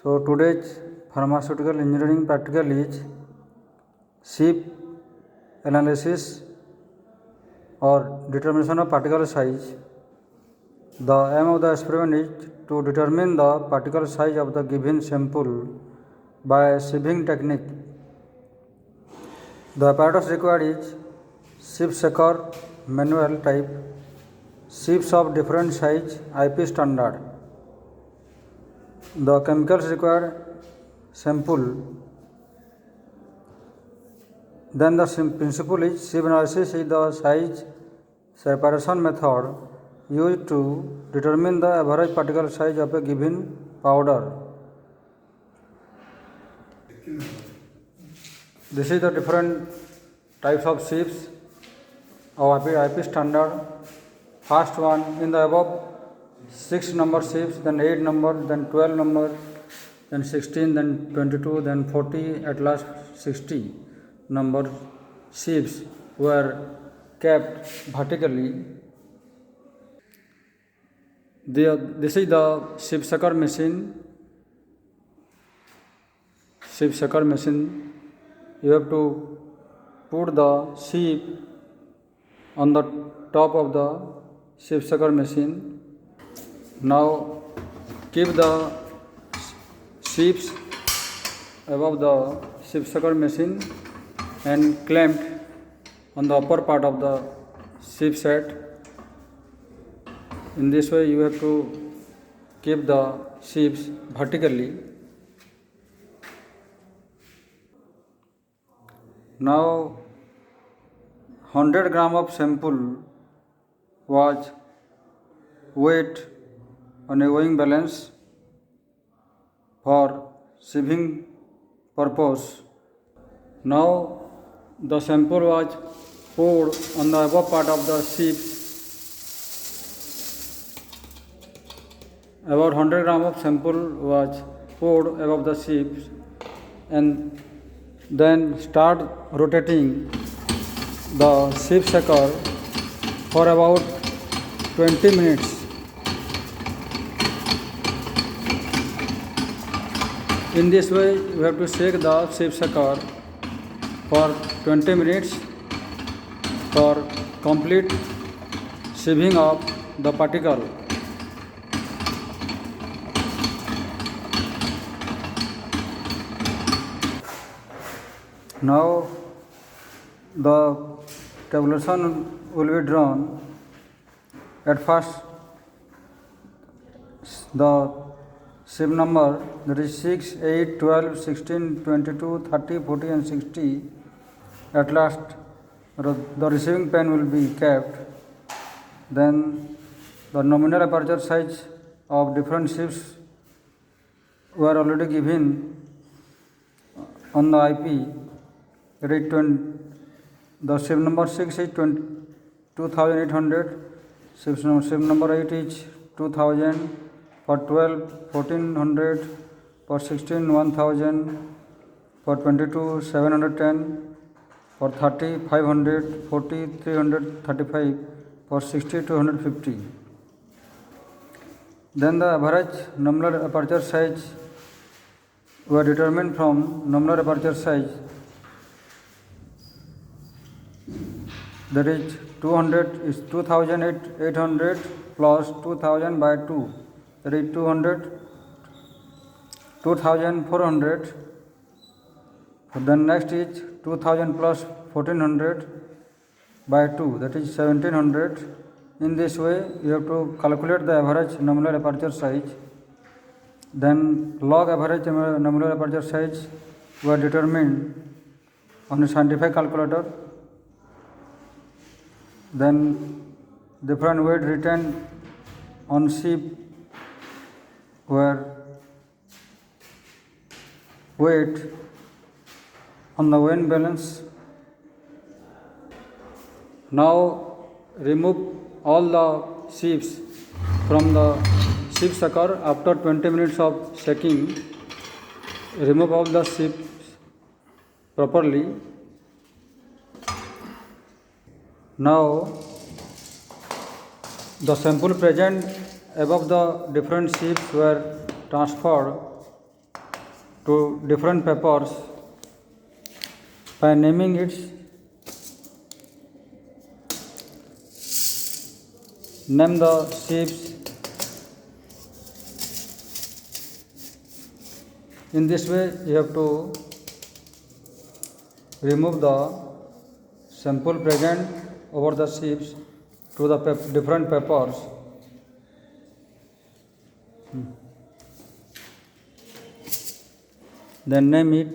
So today's pharmaceutical engineering practical is ship analysis or determination of particle size. The aim of the experiment is to determine the particle size of the given sample by sieving technique. The apparatus required is sieve shaker manual type, sieves of different size IP standard. The chemicals required sample. Then the principle is sieve analysis is the size separation method used to determine the average particle size of a given powder. This is the different types of sieves of IP standard. First one in the above 6 number sieves, then 8 number, then 12 number, then 16, then 22, then 40, at last 60 number sieves were kept vertically. This is the sieve shaker machine. Sieve shaker machine. You have to put the sieve on the top of the sieve shaker machine. Now keep the sieves above the sieve shaker machine and clamped on the upper part of the sieve set. In this way you have to keep the sieves vertically. Now 100 gram of sample was weighed on a weighing balance for sieving purpose. Now the sample was poured on the above part of the sieve. About 100 gram of sample was poured above the sieve and then start rotating the sieve shaker for about 20 minutes. In this way, you have to shake the sieve shaker for 20 minutes for complete sieving of the particle. Now the tabulation will be drawn. At first, the sieve number, that is 6, 8, 12, 16, 22, 30, 40 and 60. At last the receiving pen will be kept. Then the nominal aperture size of different sieves were already given on the IP. The sieve number 6 is 2800, sieve number 8 is 2000, for 12 1400, for 16 1000, for 22 710, for 30 500, 40 335, for 60 250. Then the average nominal aperture size were determined from nominal aperture size, that is 200 is 2800 plus 2000 by 2, that is 2400. Then next is 2000 plus 1400 by 2, that is 1700. In this way you have to calculate the average nominal aperture size. Then log average nominal aperture size were determined on a scientific calculator. Then different weight written on sieve were weighed on the weighing balance. Now remove all the sieves from the sieve shaker after 20 minutes of shaking. Remove all the sieves properly. Now the sample present above the different sieves were transferred to different papers by naming its name the sheaves. In this way you have to remove the sample present over the sheaves to the different papers. Then name it.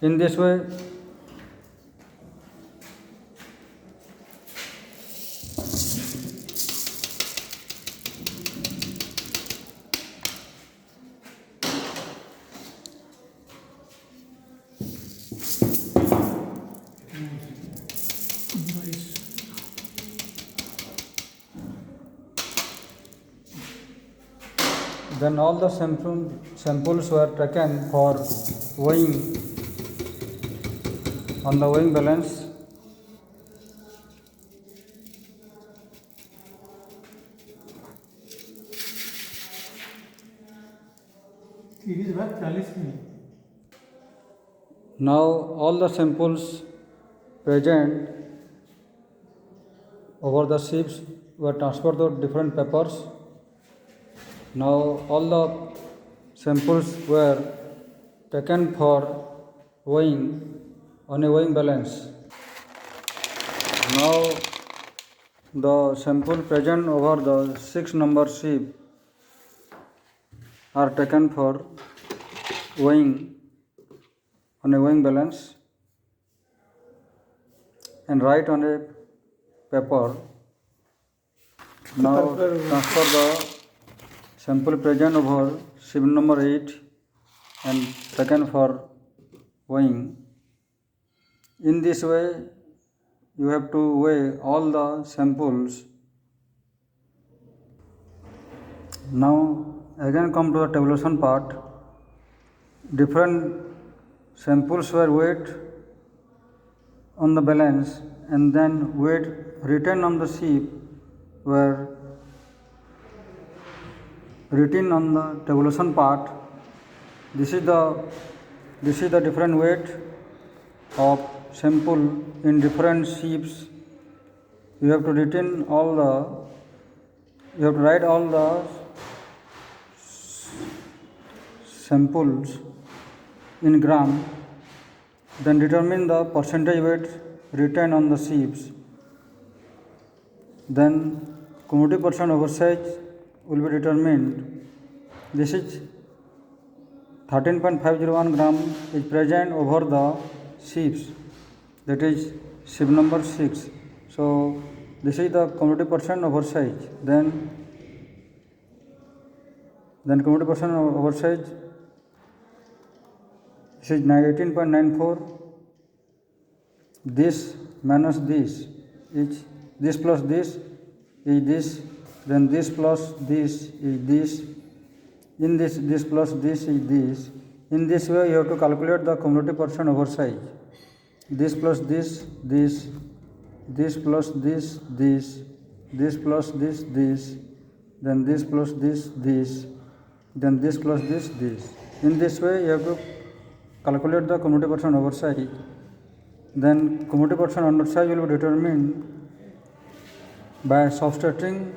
In this way then all the samples were taken for weighing on the weighing balance. Now all the samples present over the sheaves were transferred to different papers. Now all the samples were taken for weighing on a weighing balance. Now the sample present over the 6 number sheet are taken for weighing on a weighing balance and write on a paper. Now transfer the sample present over sheet number 8 and taken for weighing. In this way you have to weigh all the samples. Now again come to the tabulation part. Different samples were weighed on the balance and then weight written on the sheet were written on the tabulation part. This is the different weight of sample in different sheets. You have to write all the samples in gram, then determine the percentage weight written on the sheets. Then commodity percent oversize will be determined. This is 13.501 gram is present over the sheaves, that is sheet number 6. So this is the commodity percent oversize. Then commodity percent oversize, this is 18.94. This minus this is this plus this is this, then this plus this is this, in this plus this is this. In this way you have to calculate the commodity percent oversize. This plus this plus this plus this, then this plus this, then this plus this. In this way you have to calculate the commodity percent oversize. Then commodity percent undersize will be determined by subtracting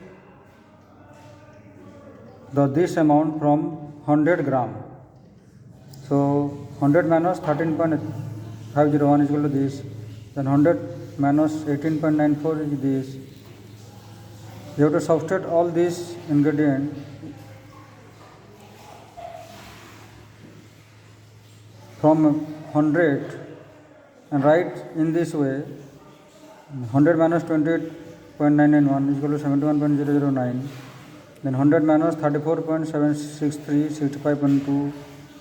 this amount from 100 gram. So 100 minus 13.501 is equal to this. Then 100 minus 18.94 is this. You have to subtract all these ingredients from 100 and write in this way. 100 minus 28.991 is equal to 71.009. Then 100 minus 34.763,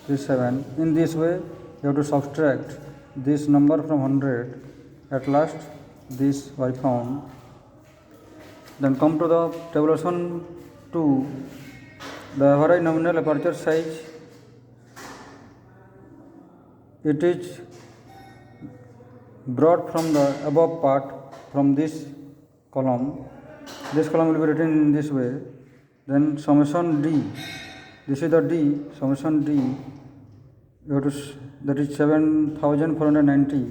65.237. In this way you have to subtract this number from 100. At last this I found. Then come to the tabulation 2. The average nominal aperture size it is brought from the above part from this column. This column will be written in this way. Then summation D. This is the D. Summation D. You have to that is 7,490.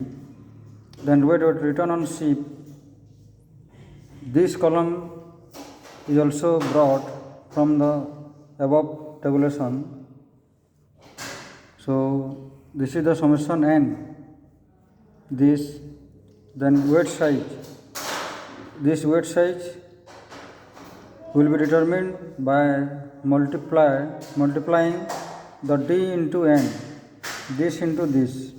Then wait, return on SIP. This column is also brought from the above tabulation. So this is the summation N. This, then weight size. This weight size will be determined by multiplying the D into N, this into this.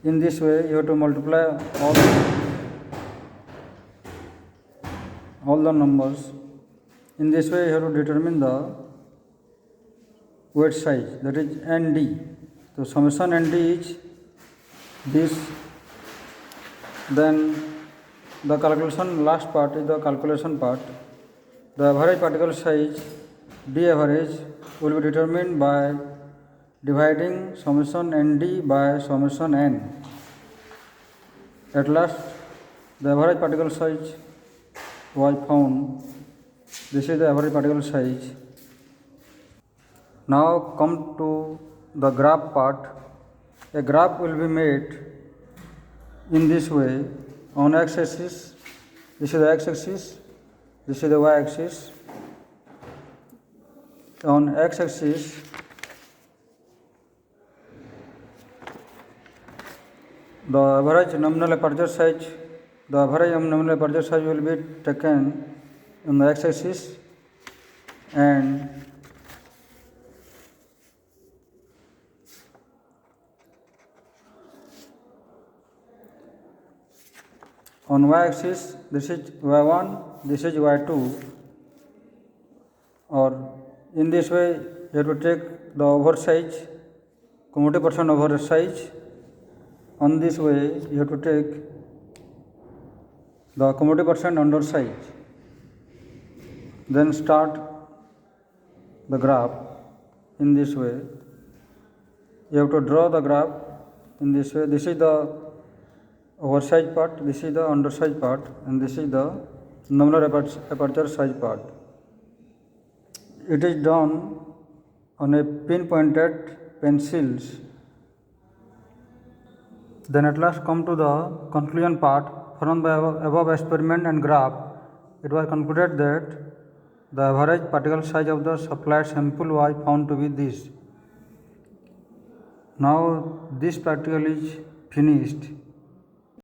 In this way, you have to multiply all the numbers. In this way, you have to determine the weight size, that is ND. So summation ND is this. Then the calculation, last part is the calculation part. The average particle size D average will be determined by dividing summation ND by summation N. At last, the average particle size was found. This is the average particle size. Now come to the graph part. A graph will be made in this way. On x-axis, this is the x-axis, this is the y-axis. On x-axis, the average nominal aperture size, will be taken on the x-axis, and on y-axis, this is y1, this is y2, or in this way you have to take the oversize, commutative percent oversize. On this way you have to take the commutative percent undersize. Then start the graph in this way. You have to draw the graph in this way. This is the oversize part, this is the undersize part, and this is the nominal aperture size part. It is done on a pinpointed pencils. Then at last come to the conclusion part. From the above experiment and graph, it was concluded that the average particle size of the supplied sample was found to be this. Now this practical is finished.